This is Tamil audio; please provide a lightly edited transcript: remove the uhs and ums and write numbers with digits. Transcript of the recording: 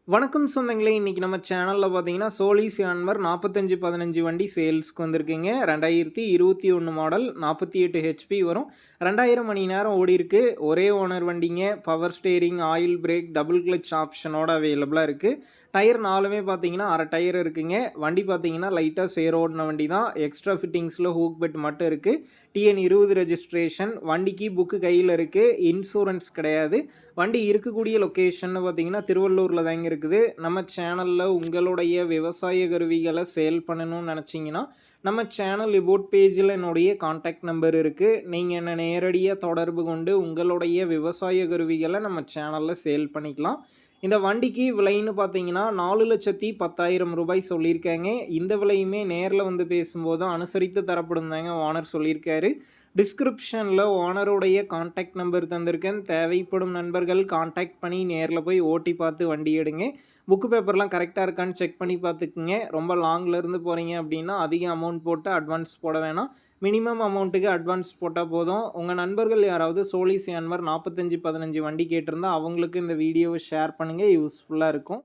வணக்கம் சொந்தங்களே, இன்னைக்கு நம்ம சேனல்ல பார்த்தீங்கன்னா, சோலிஸ் யான்மர் 4515 வண்டி சேல்ஸ்க்கு வந்திருக்குங்க. 2021 மாடல் 48 ஹெச்பி வரும். 2000 மணி நேரம் ஓடிருக்கு. ஒரே ஓனர் வண்டிங்க. Power steering, oil brake, double clutch ஆப்ஷனோட அவைலபிளா இருக்கு. டயர் 4மே பார்த்தீங்கன்னா, அரை டயர் இருக்குங்க. வண்டி பார்த்தீங்கன்னா, லைட்டா சேர் ஓடுன வண்டி தான். எக்ஸ்ட்ரா ஃபிட்டிங்ஸ்ல ஹூக் பெட் மட்டும் இருக்கு. TN 20 registration. வண்டிக்கு புக்கு கையில இருக்கு. இன்சூரன்ஸ் கிடையாது. வண்டி இருக்கக்கூடிய லொக்கேஷன் பார்த்தீங்கன்னா திருவள்ளூரில் தாங்க இருக்குது. நம்ம சேனலில் உங்களுடைய விவசாய கருவிகளை சேல் பண்ணணும்னு நினச்சிங்கன்னா நம்ம சேனல் இபோட் பேஜில் என்னுடைய காண்டாக்ட் நம்பர் இருக்குது. நீங்கள் என்னை நேரடியாக தொடர்பு கொண்டு உங்களுடைய விவசாய கருவிகளை நம்ம சேனலில் சேல் பண்ணிக்கலாம். இந்த வண்டிக்கு விலைன்னு பார்த்தீங்கன்னா 4,10,000 ரூபாய் சொல்லியிருக்காங்க. இந்த விலையுமே நேரில் வந்து பேசும்போது அனுசரித்து தரப்படும் தாங்க ஓனர் சொல்லியிருக்காரு. டிஸ்கிரிப்ஷனில் ஓனருடைய காண்டாக்ட் நம்பர் தந்திருக்கேன். தேவைப்படும் நண்பர்கள் காண்டாக்ட் பண்ணி நேரில் போய் ஓட்டி பார்த்து வண்டி எடுங்க. புக்கு பேப்பர்லாம் கரெக்டாக இருக்கான்னு செக் பண்ணி பார்த்துக்குங்க. ரொம்ப லாங்லேருந்து போகிறீங்க அப்படின்னா அதிக அமௌண்ட் போட்டு அட்வான்ஸ் போட வேணாம். மினிமம் அமௌண்ட்டுக்கு அட்வான்ஸ் போட்டால் போதும். உங்கள் நண்பர்கள் யாராவது சோலிஸ் யான்மர் 4515 வண்டி கேட்டிருந்தா அவங்களுக்கு இந்த வீடியோவை ஷேர் பண்ணுங்கள். யூஸ்ஃபுல்லாக இருக்கும்.